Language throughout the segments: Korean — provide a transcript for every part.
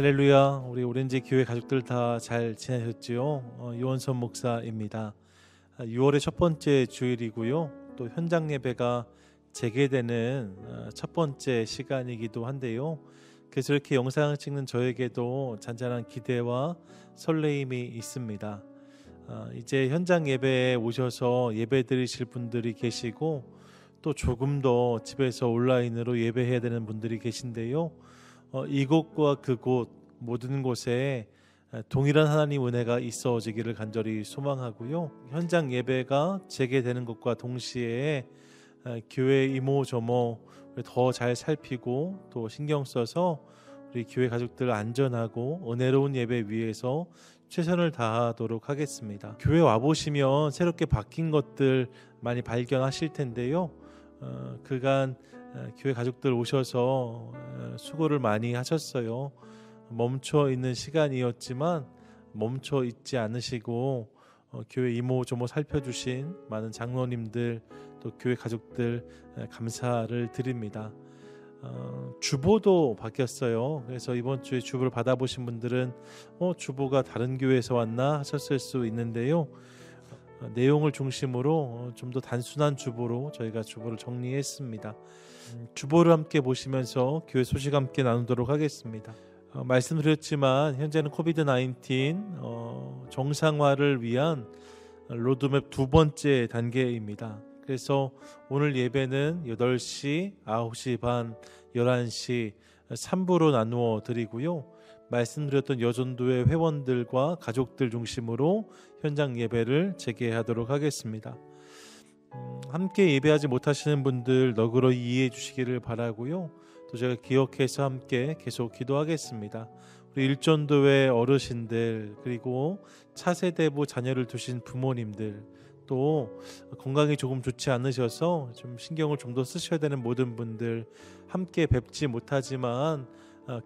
할렐루야. 우리 오렌지 교회 가족들 다 잘 지내셨지요? 유원선 목사입니다. 6월의 첫 번째 주일이고요. 또 현장 예배가 재개되는 첫 번째 시간이기도 한데요. 그래서 이렇게 영상을 찍는 저에게도 잔잔한 기대와 설레임이 있습니다. 이제 현장 예배에 오셔서 예배 드리실 분들이 계시고 또 조금 더 집에서 온라인으로 예배해야 되는 분들이 계신데요. 이곳과 그곳 모든 곳에 동일한 하나님 은혜가 있어지기를 간절히 소망하고요. 현장 예배가 재개되는 것과 동시에 교회 이모저모 더 잘 살피고 또 신경 써서 우리 교회 가족들 안전하고 은혜로운 예배 위해서 최선을 다하도록 하겠습니다. 교회 와보시면 새롭게 바뀐 것들 많이 발견하실 텐데요. 그간 교회 가족들 오셔서 수고를 많이 하셨어요. 멈춰 있는 시간이었지만 멈춰 있지 않으시고 교회 이모저모 살펴주신 많은 장로님들 또 교회 가족들 감사를 드립니다. 주보도 바뀌었어요. 그래서 이번 주에 주보를 받아보신 분들은 주보가 다른 교회에서 왔나 하셨을 수 있는데요. 내용을 중심으로 좀 더 단순한 주보로 저희가 주보를 정리했습니다. 주보를 함께 보시면서 교회 소식 함께 나누도록 하겠습니다. 말씀드렸지만 현재는 코비드-19 정상화를 위한 로드맵 두 번째 단계입니다. 그래서 오늘 예배는 8시, 9시 반, 11시 3부로 나누어 드리고요. 말씀드렸던 여전도의 회원들과 가족들 중심으로 현장 예배를 재개하도록 하겠습니다. 함께 예배하지 못하시는 분들 너그러이 이해해 주시기를 바라고요. 또 제가 기억해서 함께 계속 기도하겠습니다. 우리 일전도회 어르신들 그리고 차세대부 자녀를 두신 부모님들 또 건강이 조금 좋지 않으셔서 좀 신경을 좀 더 쓰셔야 되는 모든 분들 함께 뵙지 못하지만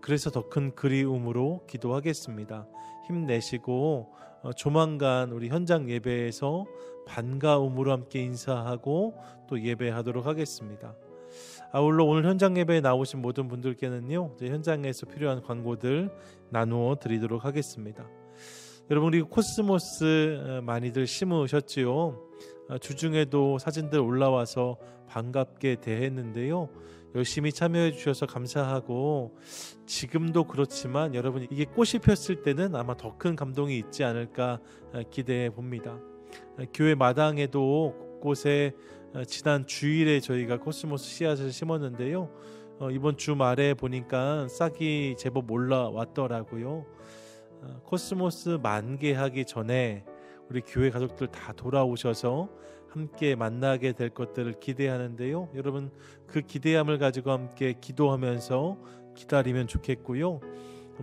그래서 더 큰 그리움으로 기도하겠습니다. 힘내시고 조만간 우리 현장 예배에서 반가움으로 함께 인사하고 또 예배하도록 하겠습니다. 아울러 오늘 현장 예배에 나오신 모든 분들께는요, 이제 현장에서 필요한 광고들 나누어 드리도록 하겠습니다. 여러분, 그리고 코스모스 많이들 심으셨지요. 주중에도 사진들 올라와서 반갑게 대했는데요. 열심히 참여해 주셔서 감사하고 지금도 그렇지만 여러분 이게 꽃이 폈을 때는 아마 더 큰 감동이 있지 않을까 기대해 봅니다. 교회 마당에도 곳곳에 지난 주일에 저희가 코스모스 씨앗을 심었는데요. 이번 주말에 보니까 싹이 제법 올라왔더라고요. 코스모스 만개하기 전에 우리 교회 가족들 다 돌아오셔서 함께 만나게 될 것들을 기대하는데요. 여러분 그 기대함을 가지고 함께 기도하면서 기다리면 좋겠고요.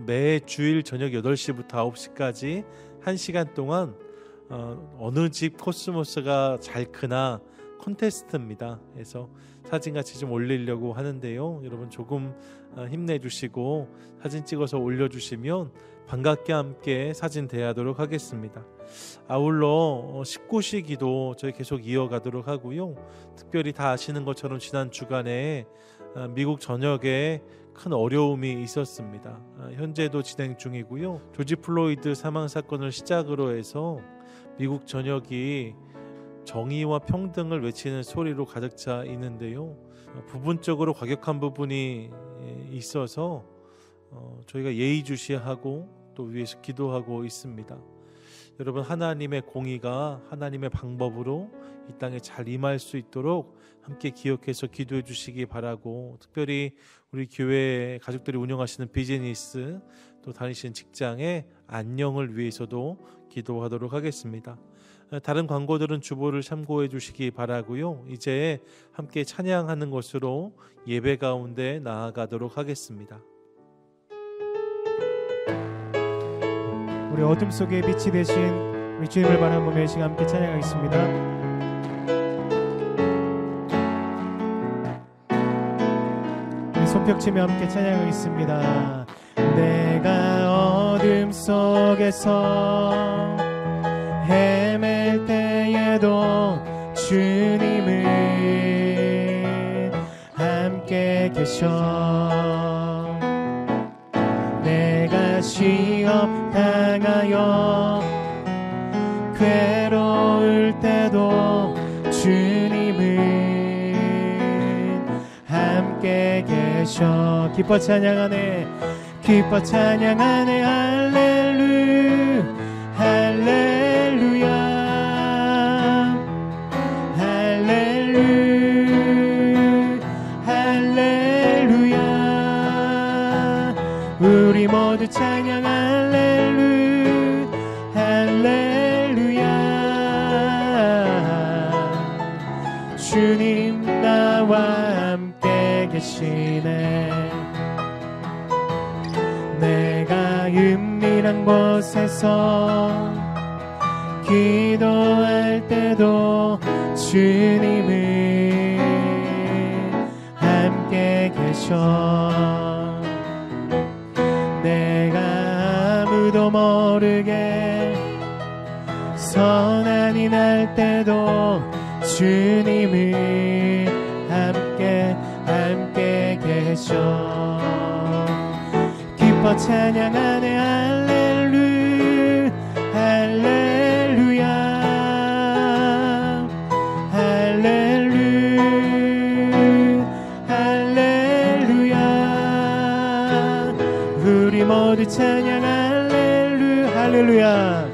매 주일 저녁 8시부터 9시까지 1시간 동안 어느 집 코스모스가 잘 크나 콘테스트입니다. 그래서 사진같이 좀 올리려고 하는데요. 여러분 조금 힘내주시고 사진 찍어서 올려주시면 반갑게 함께 사진 대하도록 하겠습니다. 아울러 19시 기도 저희 계속 이어가도록 하고요. 특별히 다 아시는 것처럼 지난 주간에 미국 전역에 큰 어려움이 있었습니다. 현재도 진행 중이고요. 조지 플로이드 사망 사건을 시작으로 해서 미국 전역이 정의와 평등을 외치는 소리로 가득 차 있는데요. 부분적으로 과격한 부분이 있어서 저희가 예의주시하고 또 위에서 기도하고 있습니다. 여러분 하나님의 공의가 하나님의 방법으로 이 땅에 잘 임할 수 있도록 함께 기억해서 기도해 주시기 바라고, 특별히 우리 교회 가족들이 운영하시는 비즈니스 또 다니시는 직장의 안녕을 위해서도 기도하도록 하겠습니다. 다른 광고들은 주보를 참고해 주시기 바라고요. 이제 함께 찬양하는 것으로 예배 가운데 나아가도록 하겠습니다. 우리 어둠 속에 빛이 되신 우리 주님을 바라보며 이 시간 함께 찬양하겠습니다. 우리 손뼉치며 함께 찬양하겠습니다. 내가 어둠 속에서 헤맬 때에도 주님은 함께 계셔. 내가 계셔. 기뻐 찬양하네, 기뻐 찬양하네. 할렐루야, 할렐루야. 우리 모두 찬양 할렐루야. 주님 나와 함께 계시네. 내가 은밀한 곳에서 기도할 때도 주님은 함께 계셔. 내가 아무도 모르게 선한이 날 때도 주님은 함께 계셔. 기뻐 찬양하네 할렐루야, 할렐루야. 우리 모두 찬양 할렐루야.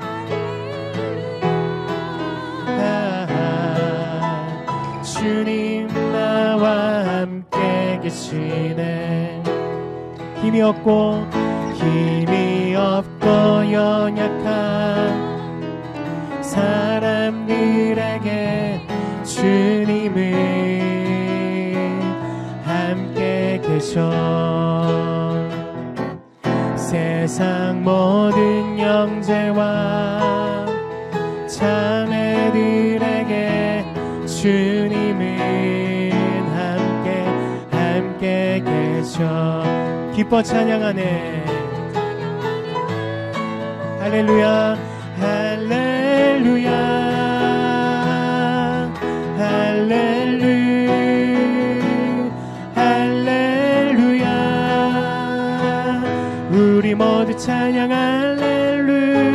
주님 나와 함께 계시네. 힘이 없고 연약한 사람들에게 주님은 함께 계셔. 세상 모든 형제와 자매들에게 주님은 함께 계셔. 기뻐 찬양하네. 할렐루야, 할렐루야, 할렐루야. 우리 모두 찬양 할렐루야.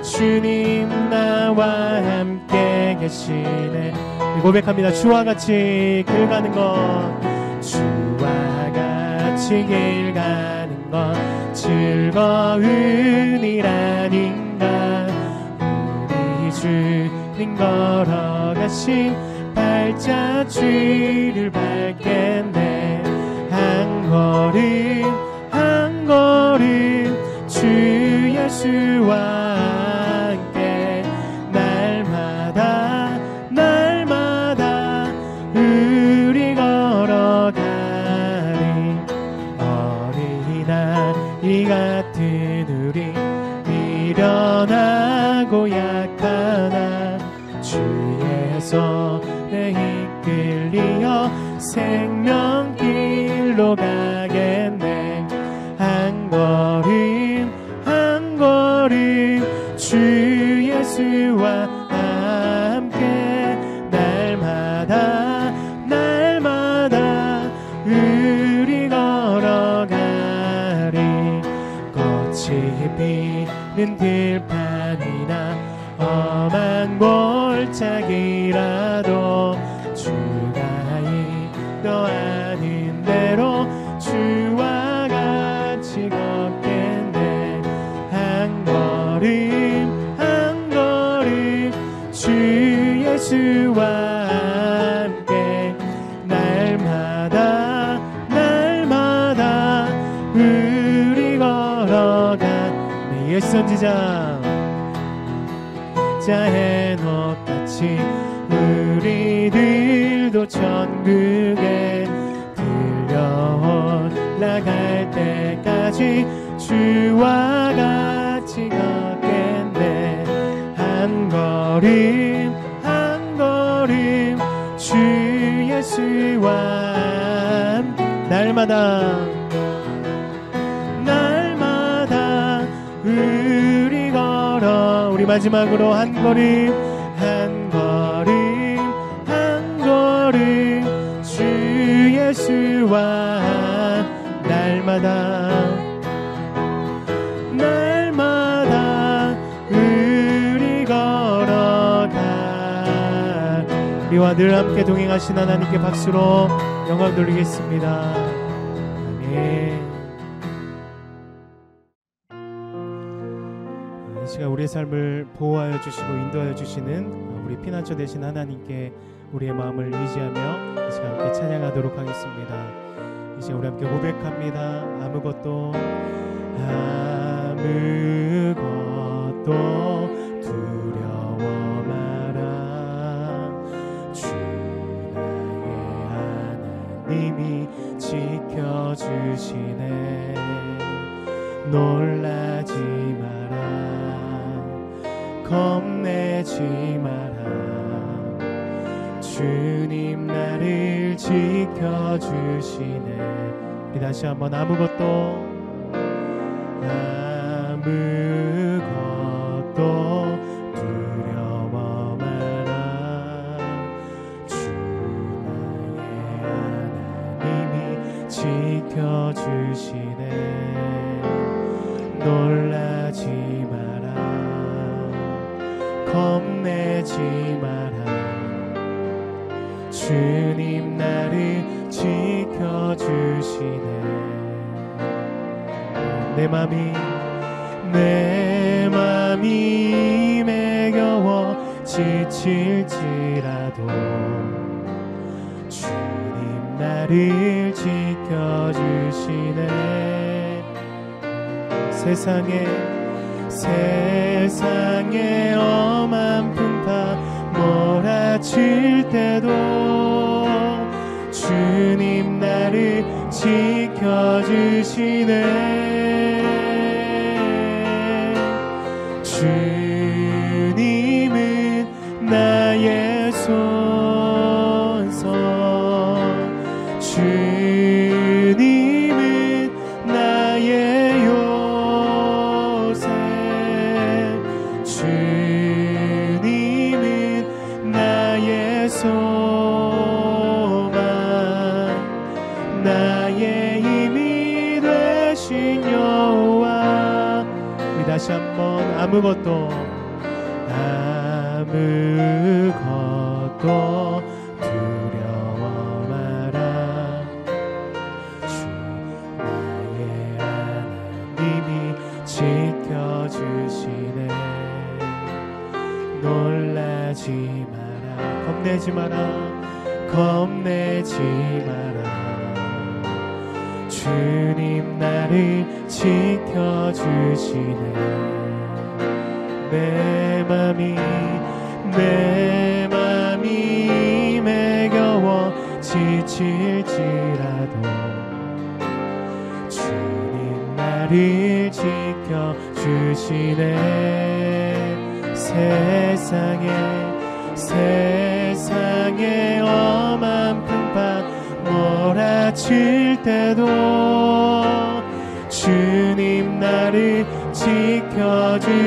주님 나와 함께 계시네. 고백합니다. 주와 같이 길 가는 것, 주와 같이 길 가는 것 즐거운 일 아닌가. 우리 주님 걸어가신 발자취를 밟겠네. 한 걸음 한 걸음 주 예수와 함께 날마다 우리 걸어가리. 어린아이 같은 우리 미련하고 약하나 주의 손에 이끌리어 생명길로 가겠네. 한 걸음 한 걸음 주 예수와 함께 날마다 우리 걸어가리. 꽃이 피는 들판이나 험한 골짜기라도 주가 인도하는 대로 주와 같이 걷겠네. 한 걸음 한 걸음 주 예수와 함께 날마다 우리 걸어가. 예수 선지자 해놓같이 우리들도 천국에 들려 올라갈 때까지 주와 같이 걷겠네. 한 걸음 한 걸음 주 예수와 날마다 우리 걸어. 우리 마지막으로 한 걸음 한 걸음 한 걸음 주 예수와 날마다 우리 걸어가리. 우리와 늘 함께 동행하신 하나님께 박수로 영광 돌리겠습니다. 아멘. 이 시간 우리의 삶을 보호하여 주시고 인도하여 주시는 우리 피난처 되신 하나님께 우리의 마음을 의지하며 이 시간 함께 찬양하도록 하겠습니다. 이 시간 우리 함께 고백합니다. 아무것도 두려워 마라. 주 나의 하나님이 지켜주시네. 놀라지 마라. 겁내지 마라. 주님 나를 지켜주시네. 우리 다시 한번 아무것도 두려워 마라. 주 나의 하나님이 지켜주시네. 놀라지 마라. 겁내지 마라. 주님 나를 지켜주시네. 내 맘이 매겨워 지칠지라도 주님 나를 지켜주시네. 세상에 엄한 풍파 몰아칠 때도 주님 나를 지켜주시네. 주님은 나의 손선. 주님은 나의 요새. 주님은 나의 소망. 나의 힘이 되신 여호와. 우리 다시 한번 아무것도 두려워 마라. 주 나의 하나님이 지켜주시네. 놀라지 마라. 겁내지 마라. 주님 나를 지켜주시네. 내 맘이 매겨워 지칠지라도 주님 나를 지켜주시네. 세상에 엄한 풍파 몰아칠 때도 주님 나를 지켜주시네.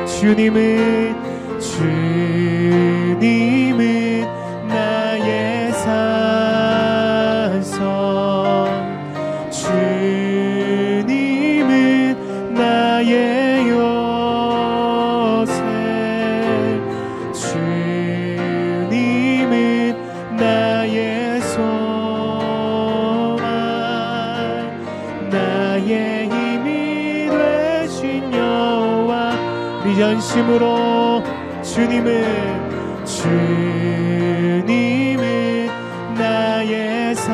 주님은 나의 산성. 주님은 나의 요새. 주님은 나의 소망. 나의 힘이 되신 여호와. 우리 전심으로 주님은 나의 산성.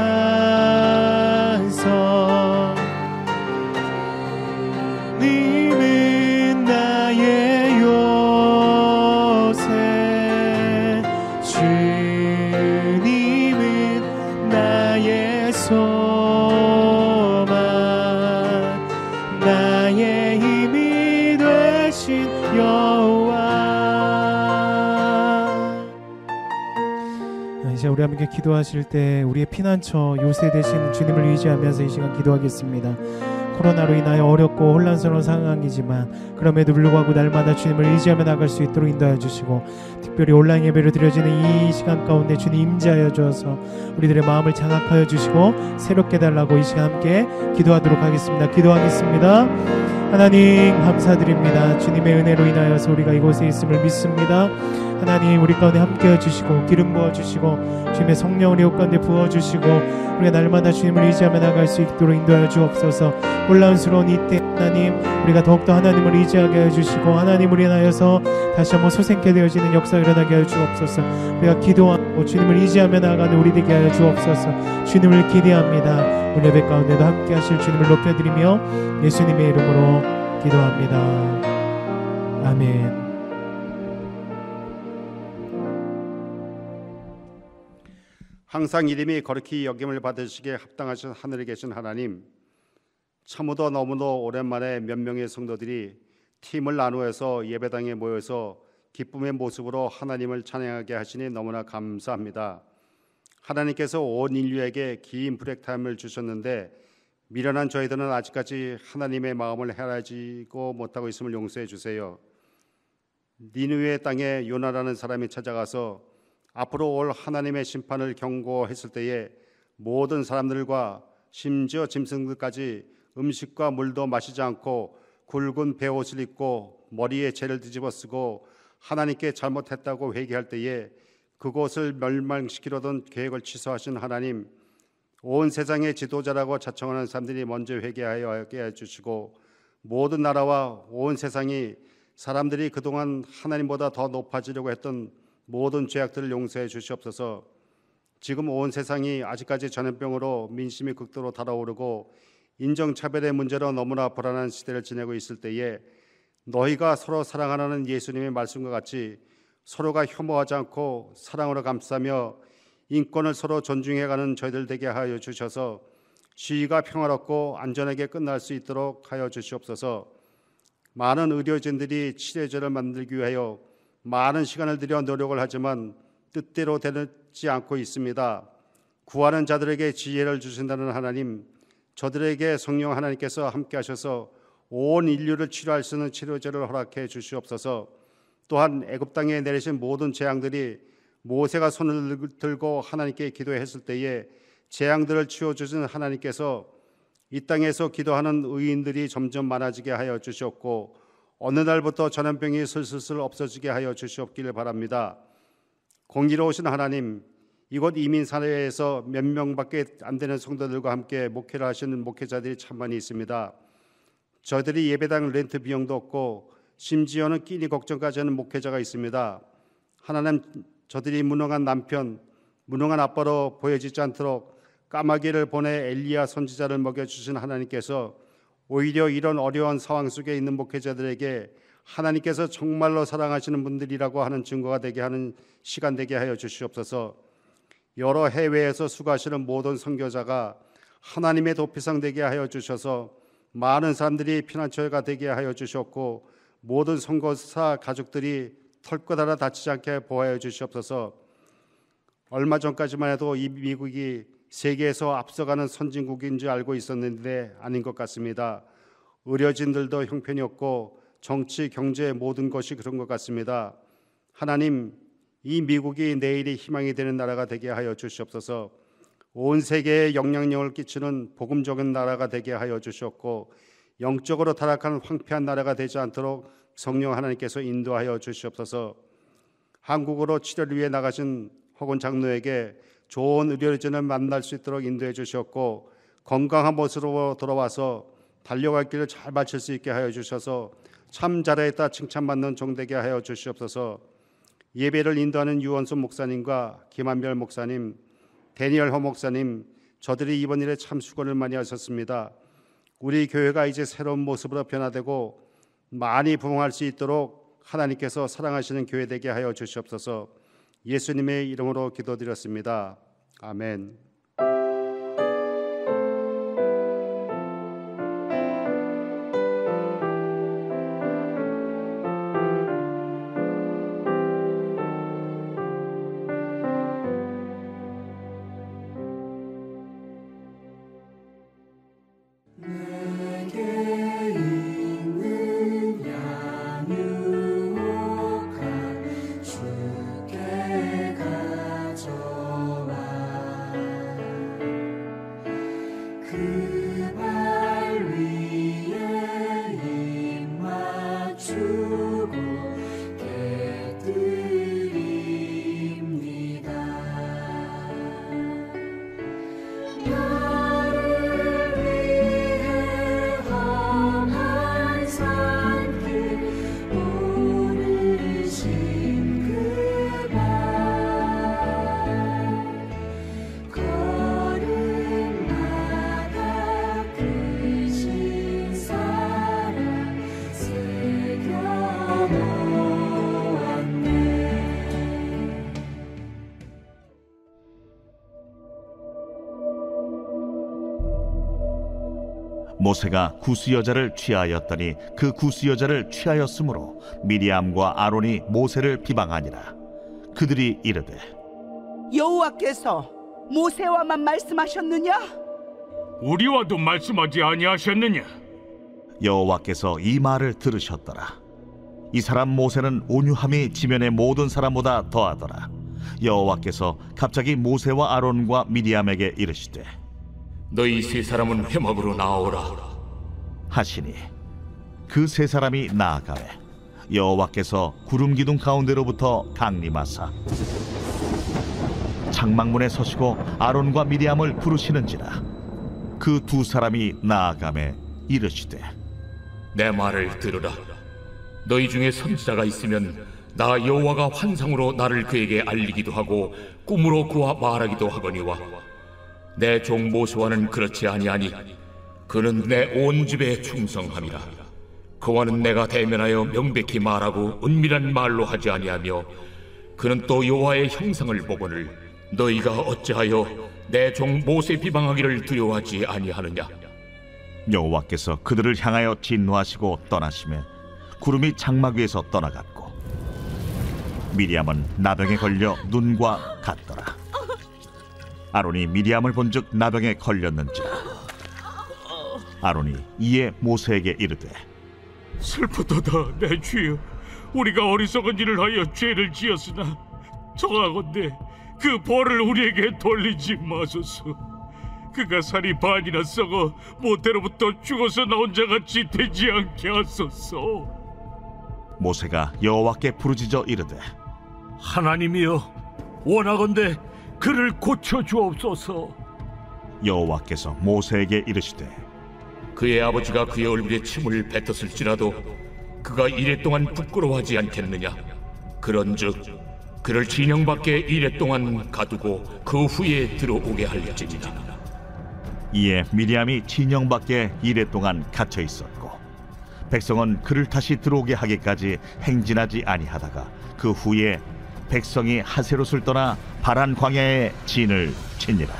주님은 나의 요새. 주님은 나의 소망. 나의 힘이 되신 여호와. 이제 우리 함께 기도하실 때 우리의 피난처 요새 되신 주님을 의지하면서 이 시간 기도하겠습니다. 코로나로 인하여 어렵고 혼란스러운 상황이지만 그럼에도 불구하고 날마다 주님을 의지하며 나갈 수 있도록 인도하여 주시고, 특별히 온라인 예배로 드려지는 이 시간 가운데 주님 임재하여 주어서 우리들의 마음을 장악하여 주시고 새롭게 달라고 이 시간 함께 기도하도록 하겠습니다. 기도하겠습니다. 하나님 감사드립니다. 주님의 은혜로 인하여서 우리가 이곳에 있음을 믿습니다. 하나님 우리 가운데 함께해 주시고 기름 부어 주시고 주님의 성령 우리 가운데 부어 주시고 우리가 날마다 주님을 의지하며 나갈 수 있도록 인도하여 주옵소서. 혼란스러운 이때 하나님 우리가 더욱더 하나님을 의지하게 해 주시고 하나님을 인하여서 다시 한번 소생케 되어지는 역사가 일어나게 하여 주옵소서. 우리가 기도하고 주님을 의지하며 나아가는 우리 되게 하여 주옵소서. 주님을 기대합니다. 오늘 예배 가운데도 함께 하실 주님을 높여드리며 예수님의 이름으로 기도합니다. 아멘. 항상 이름이 거룩히 여김을 받으시기에 합당하신 하늘에 계신 하나님, 참으로 너무도 오랜만에 몇 명의 성도들이 팀을 나누어서 예배당에 모여서 기쁨의 모습으로 하나님을 찬양하게 하시니 너무나 감사합니다. 하나님께서 온 인류에게 긴 브레이크타임을 주셨는데 미련한 저희들은 아직까지 하나님의 마음을 헤아리고 못하고 있음을 용서해 주세요. 니느웨 땅에 요나라는 사람이 찾아가서 앞으로 올 하나님의 심판을 경고했을 때에 모든 사람들과 심지어 짐승들까지 음식과 물도 마시지 않고 굵은 베옷을 입고 머리에 재를 뒤집어 쓰고 하나님께 잘못했다고 회개할 때에 그곳을 멸망시키려던 계획을 취소하신 하나님, 온 세상의 지도자라고 자청하는 사람들이 먼저 회개하게 해주시고 모든 나라와 온 세상이 사람들이 그동안 하나님보다 더 높아지려고 했던 모든 죄악들을 용서해 주시옵소서. 지금 온 세상이 아직까지 전염병으로 민심이 극도로 달아오르고 인종차별의 문제로 너무나 불안한 시대를 지내고 있을 때에 너희가 서로 사랑하라는 예수님의 말씀과 같이 서로가 혐오하지 않고 사랑으로 감싸며 인권을 서로 존중해가는 저희들 되게 하여 주셔서 시위가 평화롭고 안전하게 끝날 수 있도록 하여 주시옵소서. 많은 의료진들이 치료제를 만들기 위하여 많은 시간을 들여 노력을 하지만 뜻대로 되지 않고 있습니다. 구하는 자들에게 지혜를 주신다는 하나님, 저들에게 성령 하나님께서 함께 하셔서 온 인류를 치료할 수 있는 치료제를 허락해 주시옵소서. 또한 애굽 땅에 내리신 모든 재앙들이 모세가 손을 들고 하나님께 기도했을 때에 재앙들을 치워주신 하나님께서 이 땅에서 기도하는 의인들이 점점 많아지게 하여 주셨고 어느 날부터 전염병이 슬슬 없어지게 하여 주시옵기를 바랍니다. 공의로우신 하나님, 이곳 이민사회에서 몇 명밖에 안 되는 성도들과 함께 목회를 하시는 목회자들이 참 많이 있습니다. 저희들이 예배당 렌트 비용도 없고 심지어는 끼니 걱정까지 하는 목회자가 있습니다. 하나님, 저들이 무능한 남편, 무능한 아빠로 보여지지 않도록 까마귀를 보내 엘리야 선지자를 먹여주신 하나님께서 오히려 이런 어려운 상황 속에 있는 목회자들에게 하나님께서 정말로 사랑하시는 분들이라고 하는 증거가 되게 하는 시간 되게 하여 주시옵소서. 여러 해외에서 수고하시는 모든 선교자가 하나님의 도피상 되게 하여 주셔서 많은 사람들이 피난처가 되게 하여 주셨고 모든 선교사 가족들이 털끝 하나 다치지 않게 보호하여 주시옵소서. 얼마 전까지만 해도 이 미국이 세계에서 앞서가는 선진국인 줄 알고 있었는데 아닌 것 같습니다. 의료진들도 형편이 없고 정치, 경제 모든 것이 그런 것 같습니다. 하나님, 이 미국이 내일이 희망이 되는 나라가 되게 하여 주시옵소서. 온 세계에 영향력을 끼치는 복음적인 나라가 되게 하여 주셨고 영적으로 타락한 황폐한 나라가 되지 않도록 성령 하나님께서 인도하여 주시옵소서. 한국으로 치료를 위해 나가신 허군 장로에게 좋은 의료진을 만날 수 있도록 인도해 주셨고 건강한 모습으로 돌아와서 달려갈 길을 잘 마칠 수 있게 하여 주셔서 참 잘했다 칭찬받는 종되게 하여 주시옵소서. 예배를 인도하는 유원순 목사님과 김한별 목사님, 데니얼 허 목사님, 저들이 이번 일에 참 수고를 많이 하셨습니다. 우리 교회가 이제 새로운 모습으로 변화되고 많이 부흥할 수 있도록 하나님께서 사랑하시는 교회 되게 하여 주시옵소서. 예수님의 이름으로 기도드렸습니다. 아멘. 모세가 구스 여자를 취하였더니 그 구스 여자를 취하였으므로 미리암과 아론이 모세를 비방하니라. 그들이 이르되 여호와께서 모세와만 말씀하셨느냐? 우리와도 말씀하지 아니하셨느냐? 여호와께서 이 말을 들으셨더라. 이 사람 모세는 온유함이 지면의 모든 사람보다 더하더라. 여호와께서 갑자기 모세와 아론과 미리암에게 이르시되 너희 세 사람은 회막으로 나오라 하시니 그 세 사람이 나아가매 여호와께서 구름 기둥 가운데로부터 강림하사 장막문에 서시고 아론과 미리암을 부르시는지라. 그 두 사람이 나아가매 이르시되 내 말을 들으라. 너희 중에 선지자가 있으면 나 여호와가 환상으로 나를 그에게 알리기도 하고 꿈으로 그와 말하기도 하거니와 내 종 모세와는 그렇지 아니하니 그는 내 온 집에 충성함이라. 그와는 내가 대면하여 명백히 말하고 은밀한 말로 하지 아니하며 그는 또 여호와의 형상을 보거늘 너희가 어찌하여 내 종 모세 비방하기를 두려워하지 아니하느냐? 여호와께서 그들을 향하여 진노하시고 떠나시매 구름이 장막 위에서 떠나갔고 미리암은 나병에 걸려 눈과 같더라. 아론이 미리암을 본즉 나병에 걸렸는지라. 아론이 이에 모세에게 이르되 슬프도다 내 주여, 우리가 어리석은 일을 하여 죄를 지었으나 청하건대 그 벌을 우리에게 돌리지 마소서. 그가 살이 반이나 썩어 모태로부터 죽어서 나온 자같이 되지 않게 하소서. 모세가 여호와께 부르짖어 이르되 하나님이여, 원하건대 그를 고쳐 주옵소서. 여호와께서 모세에게 이르시되 그의 아버지가 그의 얼굴에 침을 뱉었을지라도 그가 이래 동안 부끄러워하지 않겠느냐? 그런즉 그를 진영 밖에 이래 동안 가두고 그 후에 들어오게 할지니라. 이에 미리암이 진영 밖에 이래 동안 갇혀 있었고 백성은 그를 다시 들어오게 하기까지 행진하지 아니하다가 그 후에 백성이 하세롯을 떠나 바란 광야에 진을 치니라.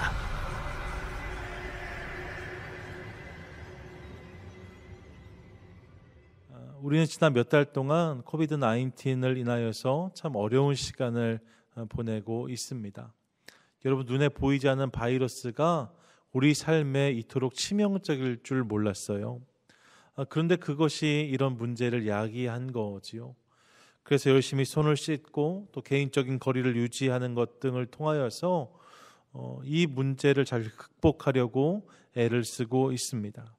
우리는 지난 몇 달 동안 코비드 19을 인하여서 참 어려운 시간을 보내고 있습니다. 여러분, 눈에 보이지 않는 바이러스가 우리 삶에 이토록 치명적일 줄 몰랐어요. 그런데 그것이 이런 문제를 야기한 거지요. 그래서 열심히 손을 씻고 또 개인적인 거리를 유지하는 것 등을 통하여서 이 문제를 잘 극복하려고 애를 쓰고 있습니다.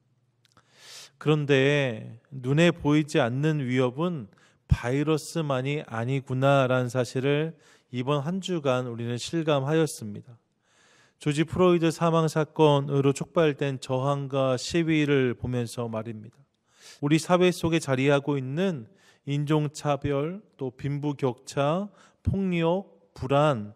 그런데 눈에 보이지 않는 위협은 바이러스만이 아니구나라는 사실을 이번 한 주간 우리는 실감하였습니다. 조지 프로이드 사망 사건으로 촉발된 저항과 시위를 보면서 말입니다. 우리 사회 속에 자리하고 있는 인종차별, 또 빈부격차, 폭력, 불안,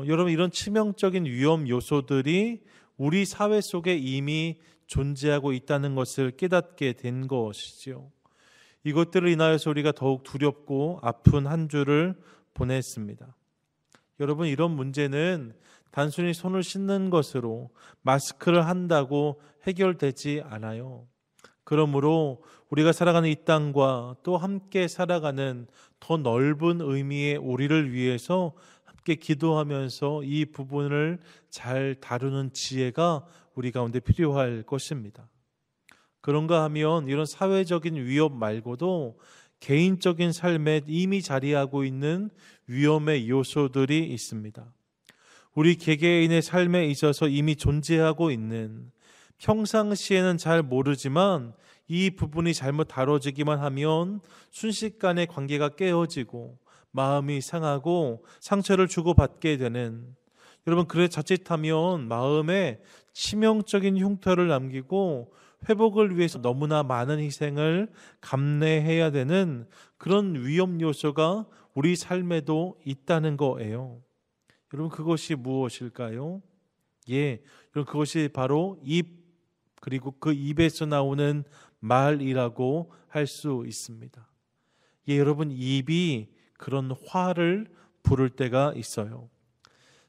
여러분, 이런 치명적인 위험 요소들이 우리 사회 속에 이미 존재하고 있다는 것을 깨닫게 된 것이지요. 이것들을 인하여서 우리가 더욱 두렵고 아픈 한 주를 보냈습니다. 여러분, 이런 문제는 단순히 손을 씻는 것으로, 마스크를 한다고 해결되지 않아요. 그러므로 우리가 살아가는 이 땅과 또 함께 살아가는 더 넓은 의미의 우리를 위해서 함께 기도하면서 이 부분을 잘 다루는 지혜가 우리 가운데 필요할 것입니다. 그런가 하면 이런 사회적인 위협 말고도 개인적인 삶에 이미 자리하고 있는 위험의 요소들이 있습니다. 우리 개개인의 삶에 있어서 이미 존재하고 있는, 평상시에는 잘 모르지만 이 부분이 잘못 다뤄지기만 하면 순식간에 관계가 깨어지고 마음이 상하고 상처를 주고받게 되는, 여러분, 그래 자칫하면 마음에 치명적인 흉터를 남기고 회복을 위해서 너무나 많은 희생을 감내해야 되는 그런 위험 요소가 우리 삶에도 있다는 거예요. 여러분, 그것이 무엇일까요? 여러분, 그것이 바로 입, 그리고 그 입에서 나오는 말이라고 할 수 있습니다. 여러분, 입이 그런 화를 부를 때가 있어요.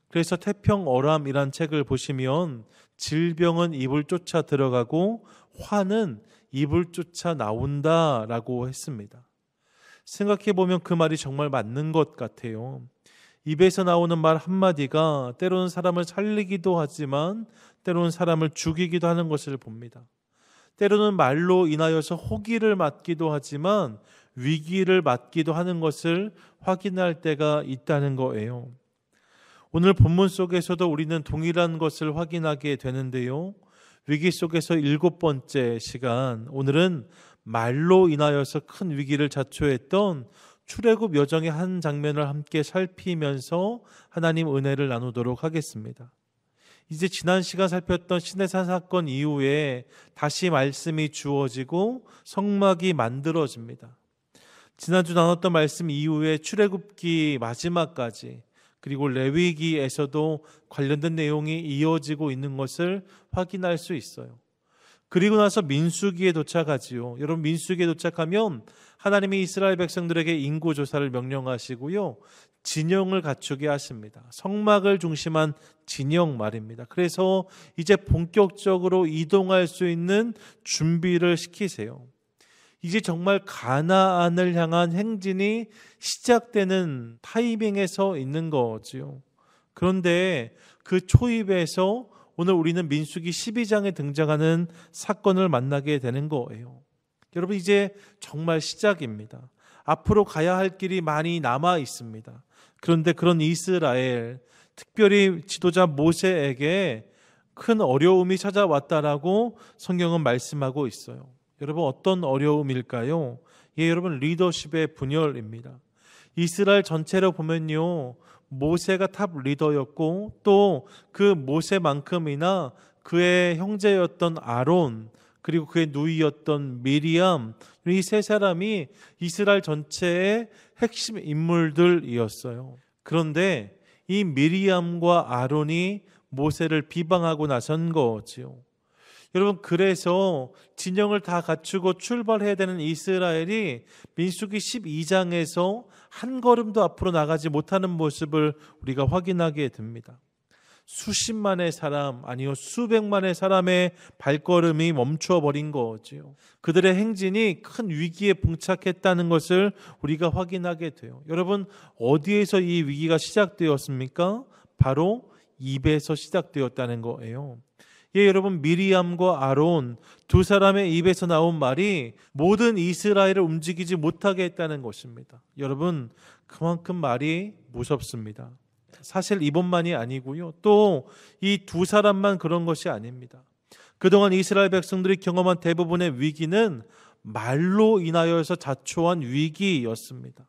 그래서 태평어람이란 책을 보시면 질병은 입을 쫓아 들어가고 화는 입을 쫓아 나온다라고 했습니다. 생각해보면 그 말이 정말 맞는 것 같아요. 입에서 나오는 말 한마디가 때로는 사람을 살리기도 하지만 때로는 사람을 죽이기도 하는 것을 봅니다. 때로는 말로 인하여서 호기를 맞기도 하지만 위기를 맞기도 하는 것을 확인할 때가 있다는 거예요. 오늘 본문 속에서도 우리는 동일한 것을 확인하게 되는데요. 위기 속에서 7번째 시간, 오늘은 말로 인하여서 큰 위기를 자초했던 출애굽 여정의 한 장면을 함께 살피면서 하나님 은혜를 나누도록 하겠습니다. 이제 지난 시간 살폈던 시내산 사건 이후에 다시 말씀이 주어지고 성막이 만들어집니다. 지난주 나눴던 말씀 이후에 출애굽기 마지막까지 그리고 레위기에서도 관련된 내용이 이어지고 있는 것을 확인할 수 있어요. 그리고 나서 민수기에 도착하지요. 여러분, 민수기에 도착하면 하나님이 이스라엘 백성들에게 인구조사를 명령하시고요, 진영을 갖추게 하십니다. 성막을 중심한 진영 말입니다. 그래서 이제 본격적으로 이동할 수 있는 준비를 시키세요. 이제 정말 가나안을 향한 행진이 시작되는 타이밍에 서 있는 거지요. 그런데 그 초입에서 오늘 우리는 민수기 12장에 등장하는 사건을 만나게 되는 거예요. 여러분, 이제 정말 시작입니다. 앞으로 가야 할 길이 많이 남아 있습니다. 그런데 그런 이스라엘, 특별히 지도자 모세에게 큰 어려움이 찾아왔다라고 성경은 말씀하고 있어요. 여러분, 어떤 어려움일까요? 예, 여러분, 리더십의 분열입니다. 이스라엘 전체로 보면요, 모세가 탑 리더였고 또 그 모세만큼이나 그의 형제였던 아론, 그리고 그의 누이였던 미리암, 이 세 사람이 이스라엘 전체의 핵심 인물들이었어요. 그런데 이 미리암과 아론이 모세를 비방하고 나선 거지요. 여러분, 그래서 진영을 다 갖추고 출발해야 되는 이스라엘이 민수기 12장에서 한 걸음도 앞으로 나가지 못하는 모습을 우리가 확인하게 됩니다. 수십만의 사람, 아니요 수백만의 사람의 발걸음이 멈춰버린 거지요. 그들의 행진이 큰 위기에 봉착했다는 것을 우리가 확인하게 돼요. 여러분, 어디에서 이 위기가 시작되었습니까? 바로 입에서 시작되었다는 거예요. 예, 여러분, 미리암과 아론 두 사람의 입에서 나온 말이 모든 이스라엘을 움직이지 못하게 했다는 것입니다. 여러분, 그만큼 말이 무섭습니다. 사실 이번만이 아니고요, 또 이 두 사람만 그런 것이 아닙니다. 그동안 이스라엘 백성들이 경험한 대부분의 위기는 말로 인하여서 자초한 위기였습니다.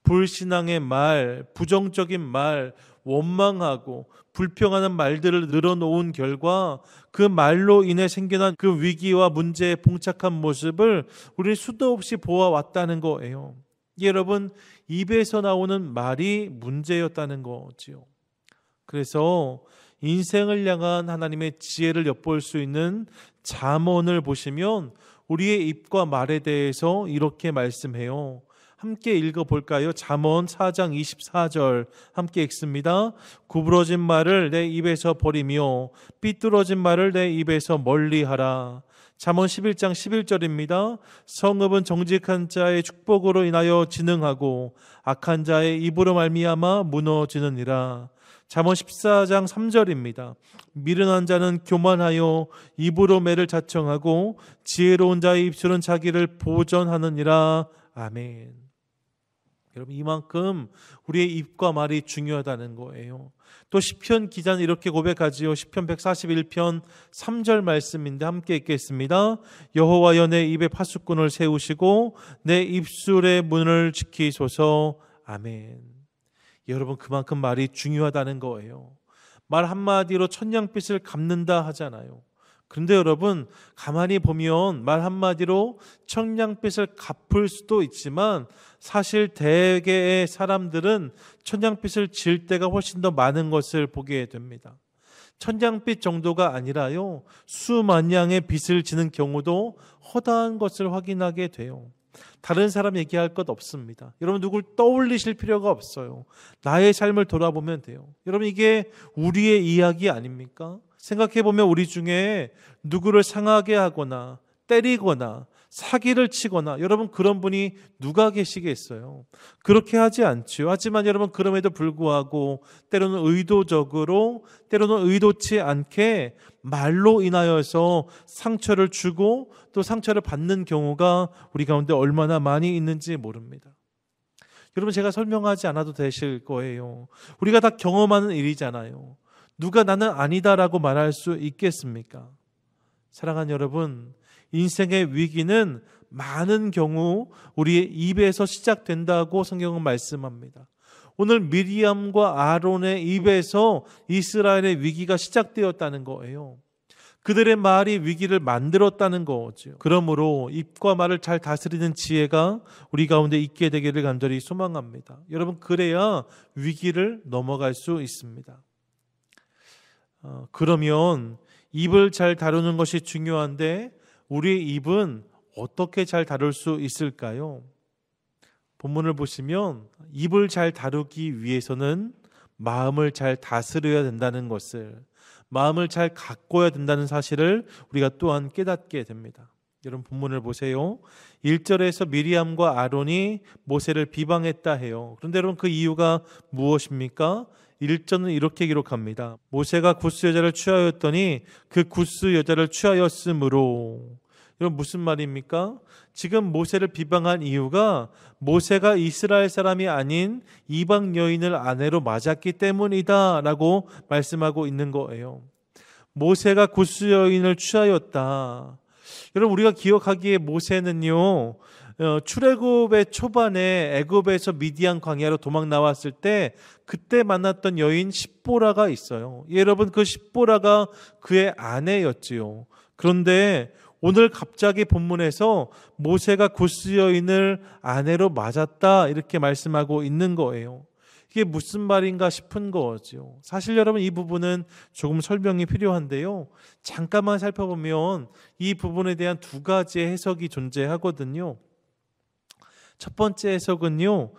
불신앙의 말, 부정적인 말, 원망하고 불평하는 말들을 늘어놓은 결과 그 말로 인해 생겨난 그 위기와 문제에 봉착한 모습을 우리는 수도 없이 보아왔다는 거예요. 여러분, 입에서 나오는 말이 문제였다는 거지요. 그래서 인생을 향한 하나님의 지혜를 엿볼 수 있는 잠언을 보시면 우리의 입과 말에 대해서 이렇게 말씀해요. 함께 읽어볼까요? 잠언 4장 24절 함께 읽습니다. 구부러진 말을 내 입에서 버리며 삐뚤어진 말을 내 입에서 멀리하라. 잠언 11장 11절입니다. 성읍은 정직한 자의 축복으로 인하여 진흥하고 악한 자의 입으로 말미암아 무너지느니라. 잠언 14장 3절입니다. 미련한 자는 교만하여 입으로 매를 자청하고 지혜로운 자의 입술은 자기를 보전하느니라. 아멘. 여러분, 이만큼 우리의 입과 말이 중요하다는 거예요. 또 시편 기자는 이렇게 고백하지요. 시편 141편 3절 말씀인데 함께 읽겠습니다. 여호와여, 내 입에 파수꾼을 세우시고 내 입술의 문을 지키소서. 아멘. 여러분, 그만큼 말이 중요하다는 거예요. 말 한마디로 천냥빚을 갚는다 하잖아요. 그런데 여러분, 가만히 보면 말 한마디로 천냥빚을 갚을 수도 있지만 사실 대개의 사람들은 천냥빚을 질 때가 훨씬 더 많은 것을 보게 됩니다. 천냥빚 정도가 아니라요, 수만 양의 빚을 지는 경우도 허다한 것을 확인하게 돼요. 다른 사람 얘기할 것 없습니다. 여러분, 누굴 떠올리실 필요가 없어요. 나의 삶을 돌아보면 돼요. 여러분, 이게 우리의 이야기 아닙니까? 생각해보면 우리 중에 누구를 상하게 하거나 때리거나 사기를 치거나 여러분 그런 분이 누가 계시겠어요? 그렇게 하지 않죠. 하지만 여러분 그럼에도 불구하고 때로는 의도적으로 때로는 의도치 않게 말로 인하여서 상처를 주고 또 상처를 받는 경우가 우리 가운데 얼마나 많이 있는지 모릅니다. 여러분 제가 설명하지 않아도 되실 거예요. 우리가 다 경험하는 일이잖아요. 누가 나는 아니다라고 말할 수 있겠습니까? 사랑하는 여러분, 인생의 위기는 많은 경우 우리의 입에서 시작된다고 성경은 말씀합니다. 오늘 미리암과 아론의 입에서 이스라엘의 위기가 시작되었다는 거예요. 그들의 말이 위기를 만들었다는 거죠. 그러므로 입과 말을 잘 다스리는 지혜가 우리 가운데 있게 되기를 간절히 소망합니다. 여러분 그래야 위기를 넘어갈 수 있습니다. 그러면 입을 잘 다루는 것이 중요한데 우리의 입은 어떻게 잘 다룰 수 있을까요? 본문을 보시면 입을 잘 다루기 위해서는 마음을 잘 다스려야 된다는 것을, 마음을 잘 가꿔야 된다는 사실을 우리가 또한 깨닫게 됩니다. 여러분 본문을 보세요. 1절에서 미리암과 아론이 모세를 비방했다 해요. 그런데 여러분 그 이유가 무엇입니까? 1절은 이렇게 기록합니다. 모세가 구스 여자를 취하였더니 그 구스 여자를 취하였으므로. 여러분 무슨 말입니까? 지금 모세를 비방한 이유가 모세가 이스라엘 사람이 아닌 이방 여인을 아내로 맞았기 때문이다 라고 말씀하고 있는 거예요. 모세가 구스 여인을 취하였다. 여러분 우리가 기억하기에 모세는요 출애굽의 초반에 애굽에서 미디안 광야로 도망 나왔을 때 그때 만났던 여인 십보라가 있어요. 여러분 그 십보라가 그의 아내였지요. 그런데 오늘 갑자기 본문에서 모세가 구스 여인을 아내로 맞았다 이렇게 말씀하고 있는 거예요. 이게 무슨 말인가 싶은 거죠. 사실 여러분 이 부분은 조금 설명이 필요한데요. 잠깐만 살펴보면 이 부분에 대한 두 가지의 해석이 존재하거든요. 첫 번째 해석은요.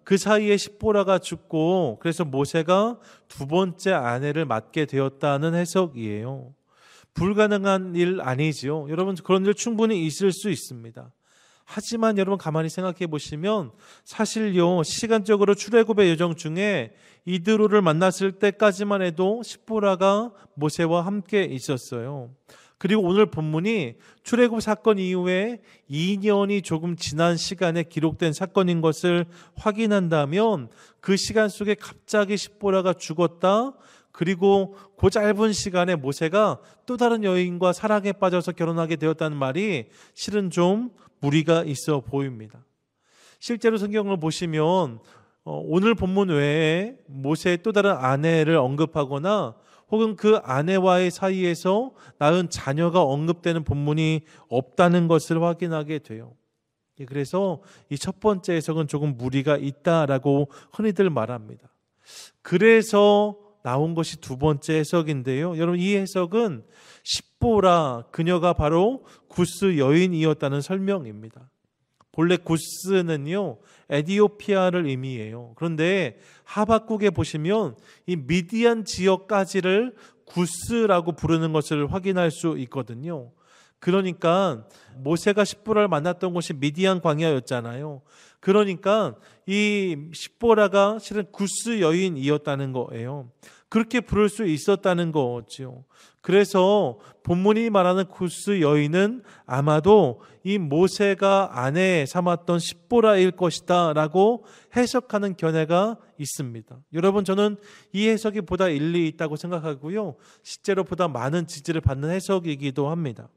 그 사이에 십보라가 죽고 그래서 모세가 두 번째 아내를 맞게 되었다는 해석이에요. 불가능한 일 아니지요. 여러분 그런 일 충분히 있을 수 있습니다. 하지만 여러분 가만히 생각해 보시면 사실요 시간적으로 출애굽의 여정 중에 이드로를 만났을 때까지만 해도 십보라가 모세와 함께 있었어요. 그리고 오늘 본문이 출애굽 사건 이후에 2년이 조금 지난 시간에 기록된 사건인 것을 확인한다면 그 시간 속에 갑자기 십보라가 죽었다. 그리고 그 짧은 시간에 모세가 또 다른 여인과 사랑에 빠져서 결혼하게 되었다는 말이 실은 좀 무리가 있어 보입니다. 실제로 성경을 보시면 오늘 본문 외에 모세의 또 다른 아내를 언급하거나 혹은 그 아내와의 사이에서 낳은 자녀가 언급되는 본문이 없다는 것을 확인하게 돼요. 그래서 이 첫 번째 해석은 조금 무리가 있다라고 흔히들 말합니다. 그래서 나온 것이 두 번째 해석인데요. 여러분 이 해석은 십보라 그녀가 바로 구스 여인이었다는 설명입니다. 본래 구스는요 에디오피아를 의미해요. 그런데 하박국에 보시면 이 미디안 지역까지를 구스라고 부르는 것을 확인할 수 있거든요. 그러니까 모세가 십보라를 만났던 곳이 미디안 광야였잖아요. 그러니까 이 십보라가 실은 구스 여인이었다는 거예요. 그렇게 부를 수 있었다는 거죠. 그래서 본문이 말하는 구스 여인은 아마도 이 모세가 아내 삼았던 십보라일 것이다 라고 해석하는 견해가 있습니다. 여러분 저는 이 해석이 보다 일리 있다고 생각하고요. 실제로 보다 많은 지지를 받는 해석이기도 합니다.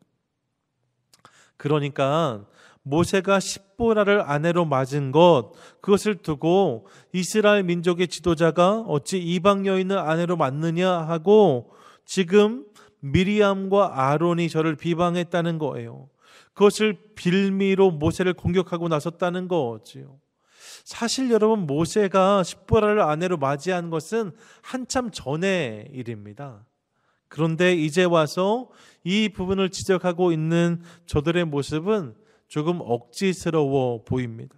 그러니까 모세가 십보라를 아내로 맞은 것 그것을 두고 이스라엘 민족의 지도자가 어찌 이방 여인을 아내로 맞느냐 하고 지금 미리암과 아론이 저를 비방했다는 거예요. 그것을 빌미로 모세를 공격하고 나섰다는 거지요. 사실 여러분 모세가 십보라를 아내로 맞이한 것은 한참 전의 일입니다. 그런데 이제 와서 이 부분을 지적하고 있는 저들의 모습은 조금 억지스러워 보입니다.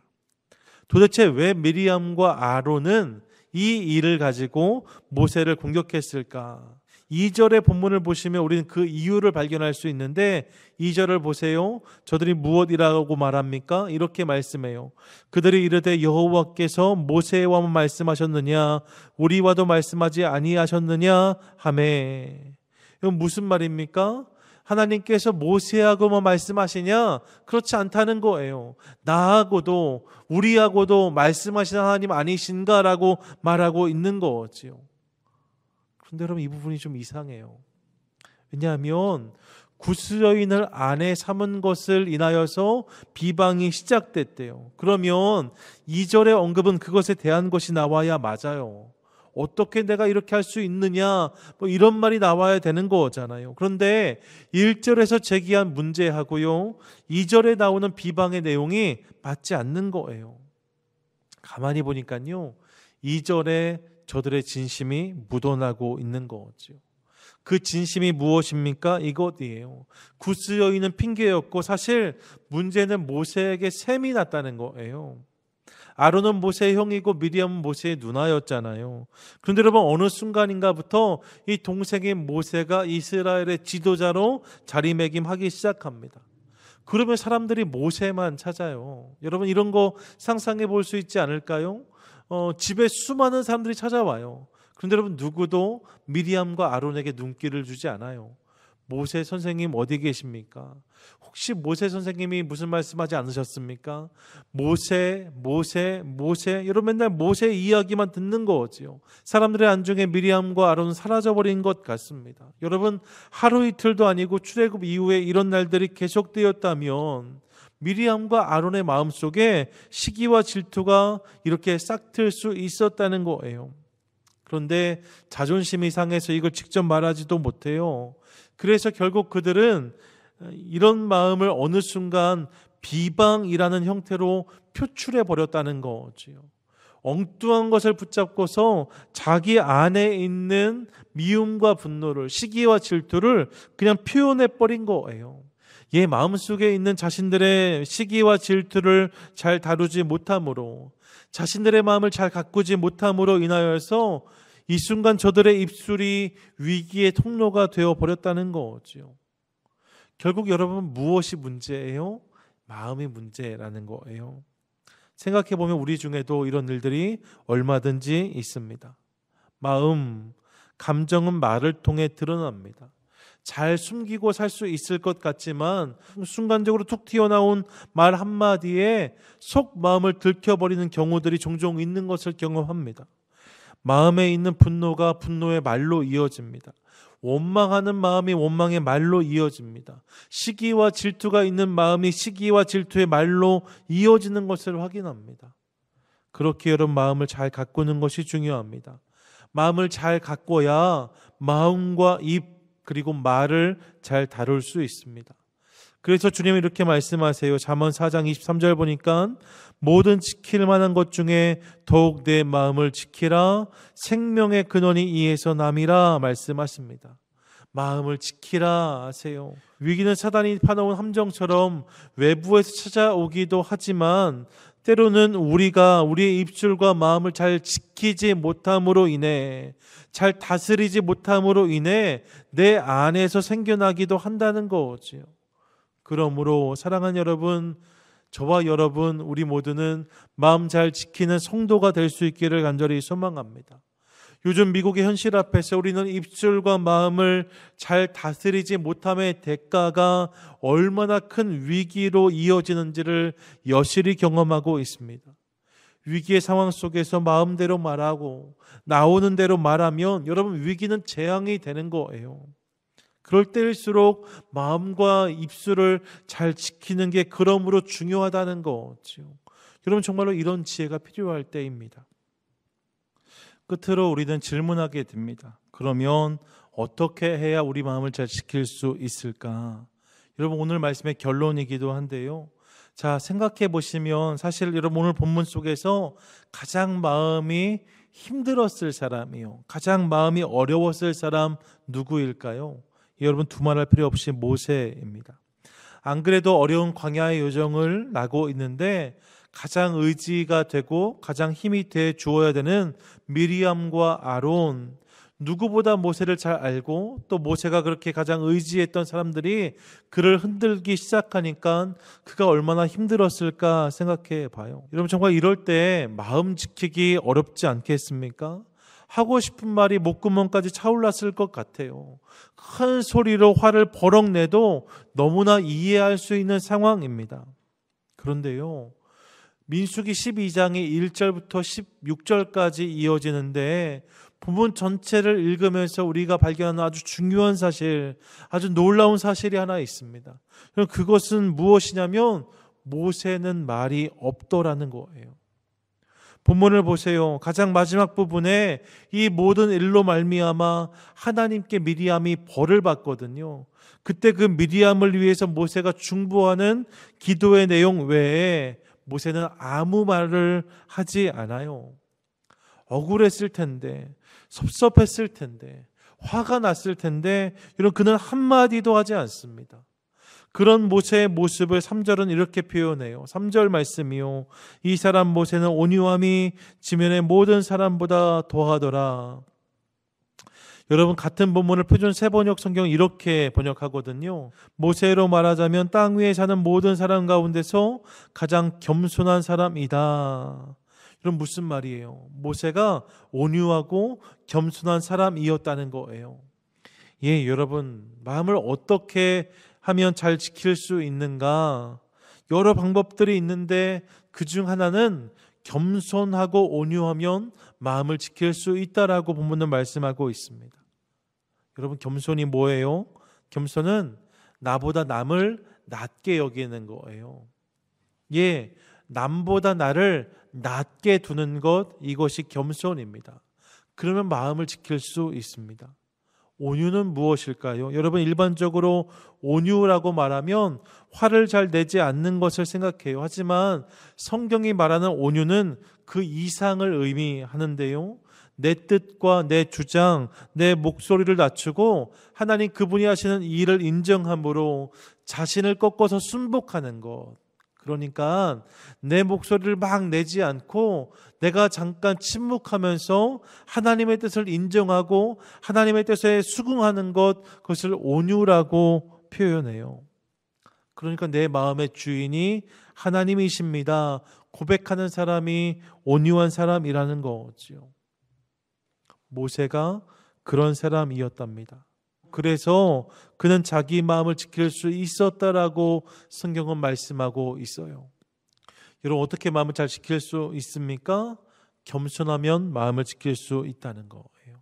도대체 왜 미리암과 아론은 이 일을 가지고 모세를 공격했을까? 2절의 본문을 보시면 우리는 그 이유를 발견할 수 있는데 2절을 보세요. 저들이 무엇이라고 말합니까? 이렇게 말씀해요. 그들이 이르되 여호와께서 모세와만 말씀하셨느냐 우리와도 말씀하지 아니하셨느냐 하매. 이건 무슨 말입니까? 하나님께서 모세하고만 말씀하시냐? 그렇지 않다는 거예요. 나하고도 우리하고도 말씀하시는 하나님 아니신가라고 말하고 있는 거지요. 그런데 여러분 이 부분이 좀 이상해요. 왜냐하면 구스 여인을 아내 삼은 것을 인하여서 비방이 시작됐대요. 그러면 2절의 언급은 그것에 대한 것이 나와야 맞아요. 어떻게 내가 이렇게 할 수 있느냐 뭐 이런 말이 나와야 되는 거잖아요. 그런데 1절에서 제기한 문제하고요 2절에 나오는 비방의 내용이 맞지 않는 거예요. 가만히 보니까요 2절에 저들의 진심이 묻어나고 있는 거죠. 그 진심이 무엇입니까? 이것이에요. 구스 여인은 핑계였고 사실 문제는 모세에게 셈이 났다는 거예요. 아론은 모세의 형이고 미리암은 모세의 누나였잖아요. 그런데 여러분 어느 순간인가부터 이 동생인 모세가 이스라엘의 지도자로 자리매김하기 시작합니다. 그러면 사람들이 모세만 찾아요. 여러분 이런 거 상상해 볼 수 있지 않을까요? 집에 수많은 사람들이 찾아와요. 그런데 여러분 누구도 미리암과 아론에게 눈길을 주지 않아요. 모세 선생님 어디 계십니까? 혹시 모세 선생님이 무슨 말씀하지 않으셨습니까? 모세 여러분 맨날 모세 이야기만 듣는 거지요. 사람들의 안중에 미리암과 아론은 사라져버린 것 같습니다. 여러분 하루 이틀도 아니고 출애굽 이후에 이런 날들이 계속되었다면 미리암과 아론의 마음속에 시기와 질투가 이렇게 싹틀 수 있었다는 거예요. 그런데 자존심이 상해서 이걸 직접 말하지도 못해요. 그래서 결국 그들은 이런 마음을 어느 순간 비방이라는 형태로 표출해 버렸다는 거지요. 엉뚱한 것을 붙잡고서 자기 안에 있는 미움과 분노를, 시기와 질투를 그냥 표현해 버린 거예요. 얘 마음속에 있는 자신들의 시기와 질투를 잘 다루지 못함으로, 자신들의 마음을 잘 가꾸지 못함으로 인하여서 이 순간 저들의 입술이 위기의 통로가 되어 버렸다는 거죠. 결국 여러분 무엇이 문제예요? 마음이 문제라는 거예요. 생각해 보면 우리 중에도 이런 일들이 얼마든지 있습니다. 마음, 감정은 말을 통해 드러납니다. 잘 숨기고 살 수 있을 것 같지만 순간적으로 툭 튀어나온 말 한마디에 속 마음을 들켜버리는 경우들이 종종 있는 것을 경험합니다. 마음에 있는 분노가 분노의 말로 이어집니다. 원망하는 마음이 원망의 말로 이어집니다. 시기와 질투가 있는 마음이 시기와 질투의 말로 이어지는 것을 확인합니다. 그렇게 여러분 마음을 잘 가꾸는 것이 중요합니다. 마음을 잘 가꿔야 마음과 입 그리고 말을 잘 다룰 수 있습니다. 그래서 주님이 이렇게 말씀하세요. 잠언 4장 23절 보니까 모든 지킬 만한 것 중에 더욱 내 마음을 지키라. 생명의 근원이 이에서 남이라 말씀하십니다. 마음을 지키라 하세요. 위기는 사단이 파놓은 함정처럼 외부에서 찾아오기도 하지만 때로는 우리가 우리의 입술과 마음을 잘 지키지 못함으로 인해, 잘 다스리지 못함으로 인해 내 안에서 생겨나기도 한다는 거지요. 그러므로 사랑하는 여러분, 저와 여러분 우리 모두는 마음 잘 지키는 성도가 될 수 있기를 간절히 소망합니다. 요즘 미국의 현실 앞에서 우리는 입술과 마음을 잘 다스리지 못함의 대가가 얼마나 큰 위기로 이어지는지를 여실히 경험하고 있습니다. 위기의 상황 속에서 마음대로 말하고 나오는 대로 말하면 여러분 위기는 재앙이 되는 거예요. 그럴 때일수록 마음과 입술을 잘 지키는 게 그러므로 중요하다는 거죠. 여러분 정말로 이런 지혜가 필요할 때입니다. 끝으로 우리는 질문하게 됩니다. 그러면 어떻게 해야 우리 마음을 잘 지킬 수 있을까? 여러분 오늘 말씀의 결론이기도 한데요. 자, 생각해 보시면 사실 여러분 오늘 본문 속에서 가장 마음이 힘들었을 사람이요, 가장 마음이 어려웠을 사람 누구일까요? 여러분 두말할 필요 없이 모세입니다. 안 그래도 어려운 광야의 여정을 나고 있는데 가장 의지가 되고 가장 힘이 돼 주어야 되는 미리암과 아론, 누구보다 모세를 잘 알고 또 모세가 그렇게 가장 의지했던 사람들이 그를 흔들기 시작하니까 그가 얼마나 힘들었을까 생각해 봐요. 여러분 정말 이럴 때 마음 지키기 어렵지 않겠습니까? 하고 싶은 말이 목구멍까지 차올랐을 것 같아요. 큰 소리로 화를 버럭 내도 너무나 이해할 수 있는 상황입니다. 그런데요, 민수기 12장의 1절부터 16절까지 이어지는데 부분 전체를 읽으면서 우리가 발견하는 아주 중요한 사실, 아주 놀라운 사실이 하나 있습니다. 그것은 무엇이냐면 모세는 말이 없더라는 거예요. 본문을 보세요. 가장 마지막 부분에 이 모든 일로 말미암아 하나님께 미리암이 벌을 받거든요. 그때 그 미리암을 위해서 모세가 중보하는 기도의 내용 외에 모세는 아무 말을 하지 않아요. 억울했을 텐데, 섭섭했을 텐데, 화가 났을 텐데, 이런 그는 한마디도 하지 않습니다. 그런 모세의 모습을 3절은 이렇게 표현해요. 3절 말씀이요. 이 사람 모세는 온유함이 지면의 모든 사람보다 더하더라. 여러분 같은 본문을 표준 세번역 성경은 이렇게 번역하거든요. 모세로 말하자면 땅 위에 사는 모든 사람 가운데서 가장 겸손한 사람이다. 이런 무슨 말이에요? 모세가 온유하고 겸손한 사람이었다는 거예요. 예, 여러분 마음을 어떻게 하면 잘 지킬 수 있는가? 여러 방법들이 있는데 그중 하나는 겸손하고 온유하면 마음을 지킬 수 있다라고 본문은 말씀하고 있습니다. 여러분 겸손이 뭐예요? 겸손은 나보다 남을 낮게 여기는 거예요. 예, 남보다 나를 낮게 두는 것, 이것이 겸손입니다. 그러면 마음을 지킬 수 있습니다. 온유는 무엇일까요? 여러분 일반적으로 온유라고 말하면 화를 잘 내지 않는 것을 생각해요. 하지만 성경이 말하는 온유는 그 이상을 의미하는데요. 내 뜻과 내 주장, 내 목소리를 낮추고 하나님 그분이 하시는 일을 인정함으로 자신을 꺾어서 순복하는 것. 그러니까 내 목소리를 막 내지 않고 내가 잠깐 침묵하면서 하나님의 뜻을 인정하고 하나님의 뜻에 수긍하는 것, 그것을 온유라고 표현해요. 그러니까 내 마음의 주인이 하나님이십니다. 고백하는 사람이 온유한 사람이라는 거지요. 모세가 그런 사람이었답니다. 그래서 그는 자기 마음을 지킬 수 있었다라고 성경은 말씀하고 있어요. 여러분 어떻게 마음을 잘 지킬 수 있습니까? 겸손하면 마음을 지킬 수 있다는 거예요.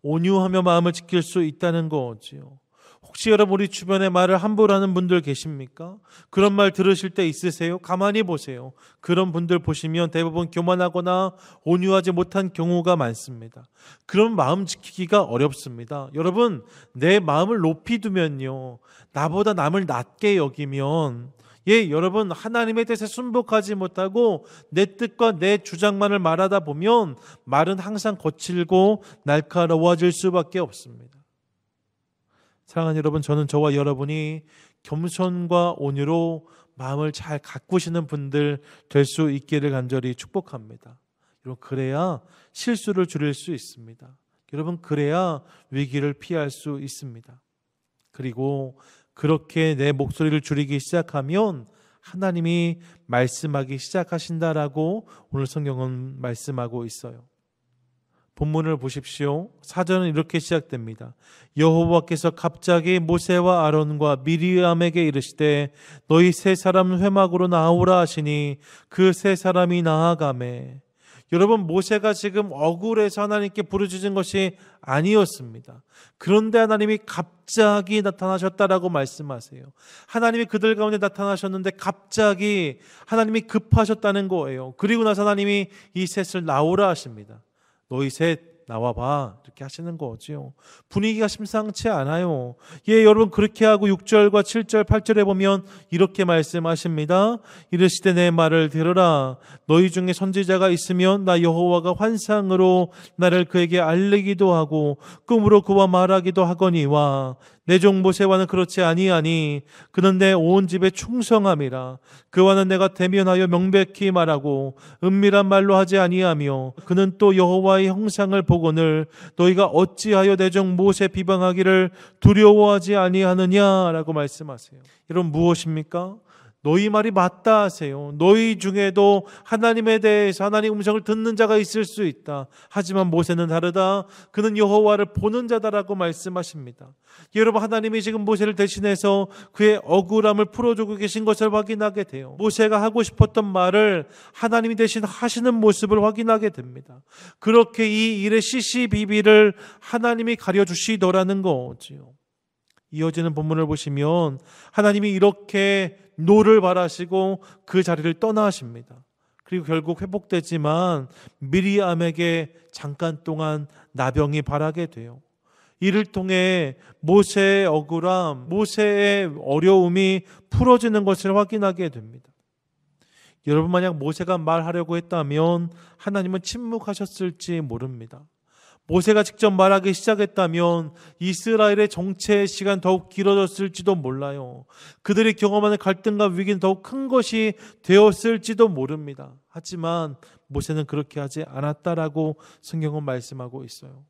온유하며 마음을 지킬 수 있다는 거지요. 혹시 여러분 우리 주변에 말을 함부로 하는 분들 계십니까? 그런 말 들으실 때 있으세요? 가만히 보세요. 그런 분들 보시면 대부분 교만하거나 온유하지 못한 경우가 많습니다. 그런 마음 지키기가 어렵습니다. 여러분 내 마음을 높이 두면요, 나보다 남을 낮게 여기면 여러분 하나님의 뜻에 순복하지 못하고 내 뜻과 내 주장만을 말하다 보면 말은 항상 거칠고 날카로워질 수밖에 없습니다. 사랑하는 여러분, 저는 저와 여러분이 겸손과 온유로 마음을 잘 가꾸시는 분들 될 수 있기를 간절히 축복합니다. 여러분 그래야 실수를 줄일 수 있습니다. 여러분 그래야 위기를 피할 수 있습니다. 그리고 그렇게 내 목소리를 줄이기 시작하면 하나님이 말씀하기 시작하신다라고 오늘 성경은 말씀하고 있어요. 본문을 보십시오. 4절은 이렇게 시작됩니다. 여호와께서 갑자기 모세와 아론과 미리암에게 이르시되 너희 세 사람 회막으로 나오라 하시니 그 세 사람이 나아가매. 여러분 모세가 지금 억울해서 하나님께 부르짖은 것이 아니었습니다. 그런데 하나님이 갑자기 나타나셨다라고 말씀하세요. 하나님이 그들 가운데 나타나셨는데 갑자기 하나님이 급하셨다는 거예요. 그리고 나서 하나님이 이 셋을 나오라 하십니다. 너희 셋 나와봐, 이렇게 하시는 거죠. 분위기가 심상치 않아요. 여러분 그렇게 하고 6절과 7절 8절에 보면 이렇게 말씀하십니다. 이르시되 내 말을 들으라. 너희 중에 선지자가 있으면 나 여호와가 환상으로 나를 그에게 알리기도 하고 꿈으로 그와 말하기도 하거니와 내 종 모세와는 그렇지 아니하니 그는 내 온 집에 충성함이라. 그와는 내가 대면하여 명백히 말하고 은밀한 말로 하지 아니하며 그는 또 여호와의 형상을 보거늘 너희가 어찌하여 내 종 모세 비방하기를 두려워하지 아니하느냐라고 말씀하세요. 여러분, 무엇입니까? 너희 말이 맞다 하세요. 너희 중에도 하나님에 대해서 하나님 음성을 듣는 자가 있을 수 있다. 하지만 모세는 다르다. 그는 여호와를 보는 자다라고 말씀하십니다. 여러분, 하나님이 지금 모세를 대신해서 그의 억울함을 풀어주고 계신 것을 확인하게 돼요. 모세가 하고 싶었던 말을 하나님이 대신 하시는 모습을 확인하게 됩니다. 그렇게 이 일의 시시비비를 하나님이 가려주시더라는 거지요. 이어지는 본문을 보시면 하나님이 이렇게 노를 바라시고 그 자리를 떠나십니다. 그리고 결국 회복되지만 미리암에게 잠깐 동안 나병이 발하게 돼요. 이를 통해 모세의 억울함, 모세의 어려움이 풀어지는 것을 확인하게 됩니다. 여러분, 만약 모세가 말하려고 했다면 하나님은 침묵하셨을지 모릅니다. 모세가 직접 말하기 시작했다면 이스라엘의 정체의 시간 더욱 길어졌을지도 몰라요. 그들이 경험하는 갈등과 위기는 더욱 큰 것이 되었을지도 모릅니다. 하지만 모세는 그렇게 하지 않았다라고 성경은 말씀하고 있어요.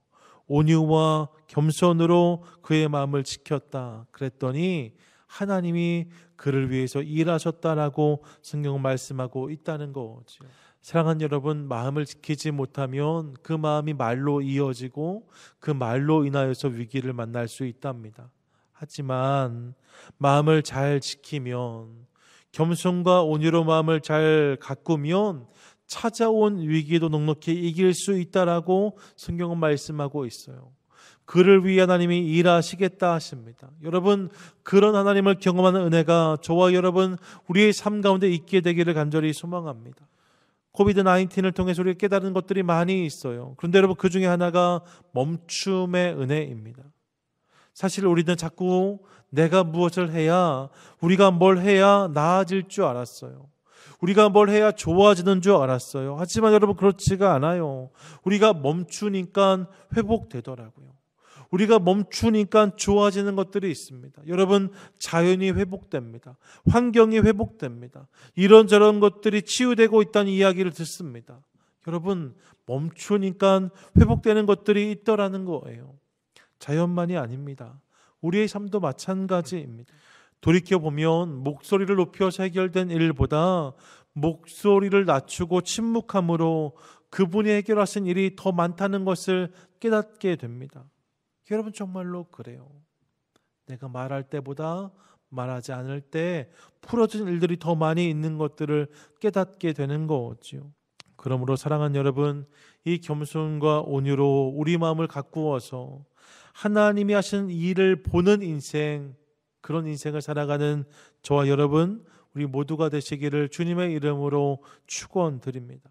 온유와 겸손으로 그의 마음을 지켰다. 그랬더니 하나님이 그를 위해서 일하셨다라고 성경은 말씀하고 있다는 거죠. 사랑하는 여러분, 마음을 지키지 못하면 그 마음이 말로 이어지고 그 말로 인하여서 위기를 만날 수 있답니다. 하지만 마음을 잘 지키면, 겸손과 온유로 마음을 잘 가꾸면 찾아온 위기도 넉넉히 이길 수 있다라고 성경은 말씀하고 있어요. 그를 위해 하나님이 일하시겠다 하십니다. 여러분, 그런 하나님을 경험하는 은혜가 저와 여러분 우리의 삶 가운데 있게 되기를 간절히 소망합니다. 코비드-19을 통해서 우리가 깨달은 것들이 많이 있어요. 그런데 여러분, 그 중에 하나가 멈춤의 은혜입니다. 사실 우리는 자꾸 내가 무엇을 해야, 우리가 뭘 해야 나아질 줄 알았어요. 우리가 뭘 해야 좋아지는 줄 알았어요. 하지만 여러분, 그렇지가 않아요. 우리가 멈추니까 회복되더라고요. 우리가 멈추니까 좋아지는 것들이 있습니다. 여러분, 자연이 회복됩니다. 환경이 회복됩니다. 이런저런 것들이 치유되고 있다는 이야기를 듣습니다. 여러분, 멈추니까 회복되는 것들이 있더라는 거예요. 자연만이 아닙니다. 우리의 삶도 마찬가지입니다. 돌이켜보면 목소리를 높여서 해결된 일보다 목소리를 낮추고 침묵함으로 그분이 해결하신 일이 더 많다는 것을 깨닫게 됩니다. 여러분, 정말로 그래요. 내가 말할 때보다 말하지 않을 때 풀어진 일들이 더 많이 있는 것들을 깨닫게 되는 거지요. 그러므로 사랑하는 여러분, 이 겸손과 온유로 우리 마음을 가꾸어서 하나님이 하신 일을 보는 인생, 그런 인생을 살아가는 저와 여러분, 우리 모두가 되시기를 주님의 이름으로 축원드립니다.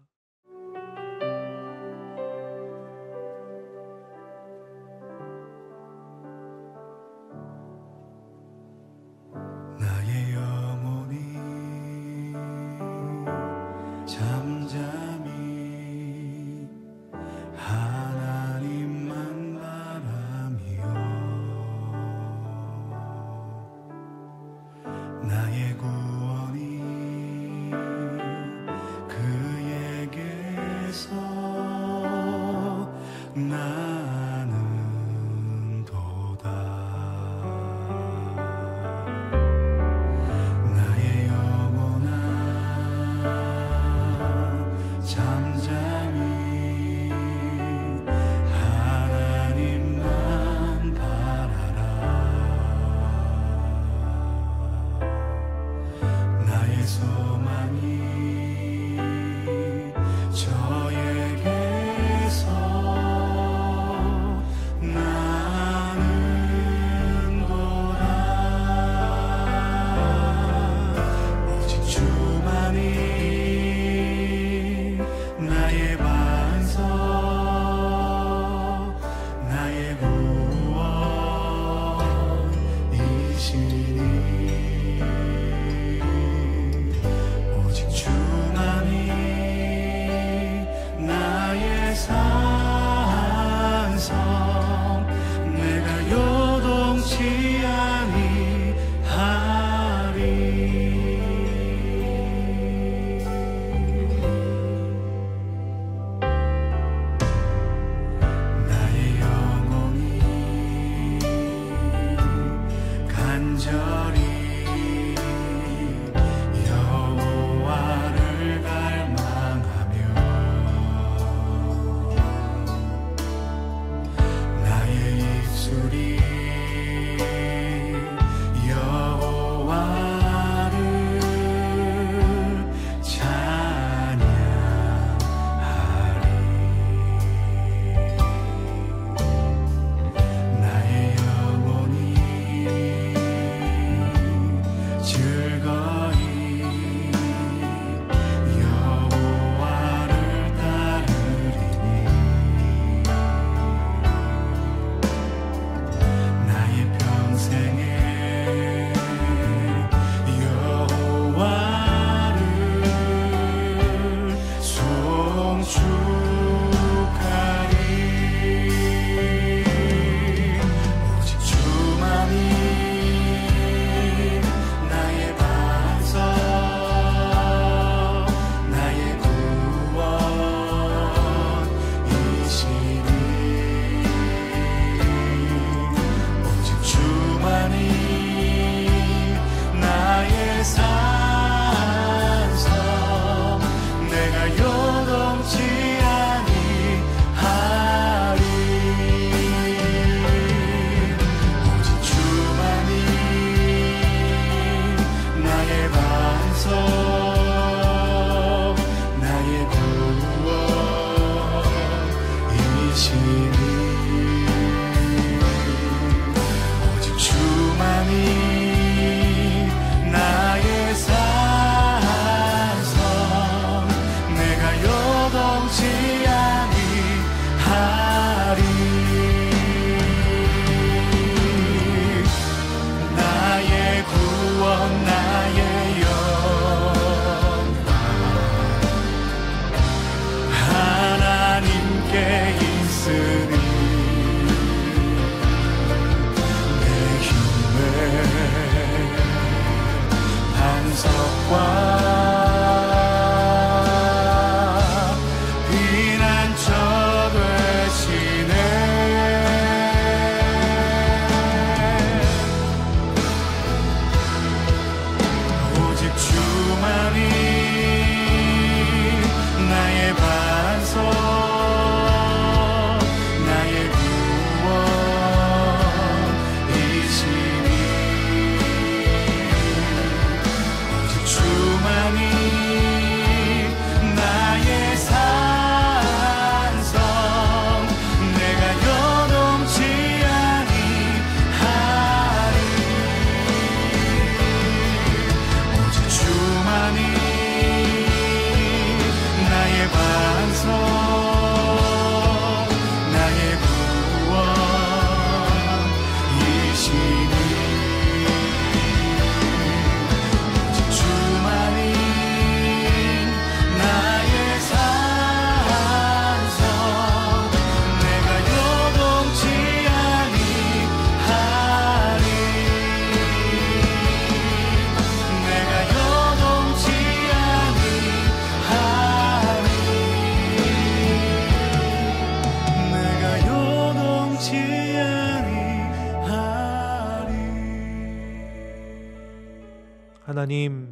하나님,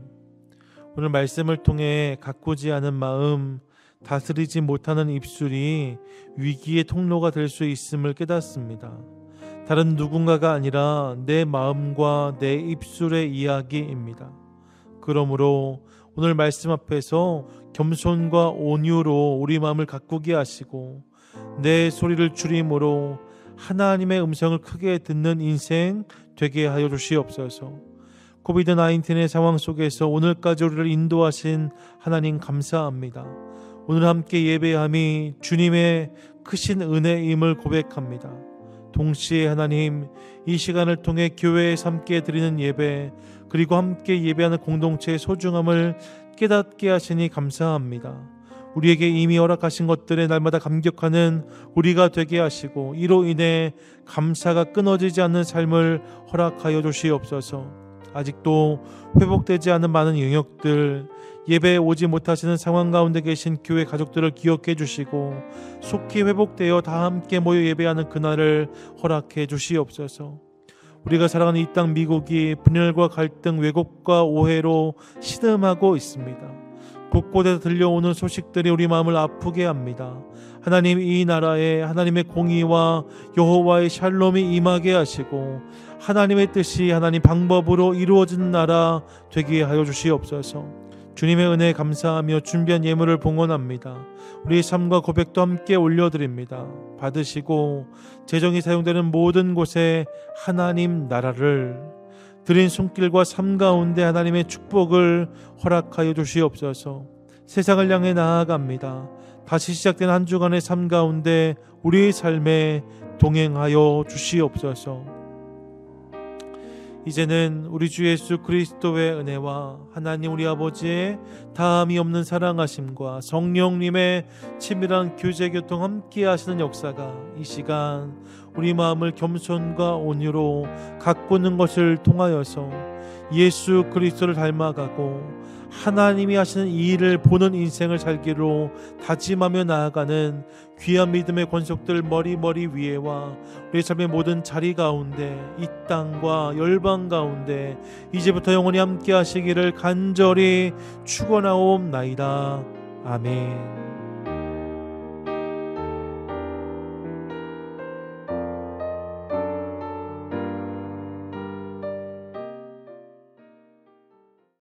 오늘 말씀을 통해 가꾸지 않은 마음, 다스리지 못하는 입술이 위기의 통로가 될 수 있음을 깨닫습니다. 다른 누군가가 아니라 내 마음과 내 입술의 이야기입니다. 그러므로 오늘 말씀 앞에서 겸손과 온유로 우리 마음을 가꾸게 하시고 내 소리를 줄임으로 하나님의 음성을 크게 듣는 인생 되게 하여 주시옵소서. 코비드-19의 상황 속에서 오늘까지 우리를 인도하신 하나님 감사합니다. 오늘 함께 예배함이 주님의 크신 은혜임을 고백합니다. 동시에 하나님, 이 시간을 통해 교회에서 함께 드리는 예배, 그리고 함께 예배하는 공동체의 소중함을 깨닫게 하시니 감사합니다. 우리에게 이미 허락하신 것들에 날마다 감격하는 우리가 되게 하시고 이로 인해 감사가 끊어지지 않는 삶을 허락하여 주시옵소서. 아직도 회복되지 않은 많은 영역들, 예배에 오지 못하시는 상황 가운데 계신 교회 가족들을 기억해 주시고 속히 회복되어 다 함께 모여 예배하는 그날을 허락해 주시옵소서. 우리가 살아가는 이 땅 미국이 분열과 갈등, 왜곡과 오해로 시름하고 있습니다. 곳곳에서 들려오는 소식들이 우리 마음을 아프게 합니다. 하나님, 이 나라에 하나님의 공의와 여호와의 샬롬이 임하게 하시고 하나님의 뜻이 하나님 방법으로 이루어진 나라 되게 하여 주시옵소서. 주님의 은혜에 감사하며 준비한 예물을 봉헌합니다. 우리의 삶과 고백도 함께 올려드립니다. 받으시고 재정이 사용되는 모든 곳에 하나님 나라를, 드린 손길과 삶 가운데 하나님의 축복을 허락하여 주시옵소서. 세상을 향해 나아갑니다. 다시 시작된 한 주간의 삶 가운데 우리의 삶에 동행하여 주시옵소서. 이제는 우리 주 예수 그리스도의 은혜와 하나님 우리 아버지의 다함이 없는 사랑하심과 성령님의 친밀한 교제 교통 함께 하시는 역사가 이 시간 우리 마음을 겸손과 온유로 가꾸는 것을 통하여서 예수 그리스도를 닮아가고 하나님이 하시는 이 일을 보는 인생을 살기로 다짐하며 나아가는 귀한 믿음의 권속들 머리 위에와 우리 삶의 모든 자리 가운데 이 땅과 열방 가운데 이제부터 영원히 함께 하시기를 간절히 축원하옵나이다. 아멘.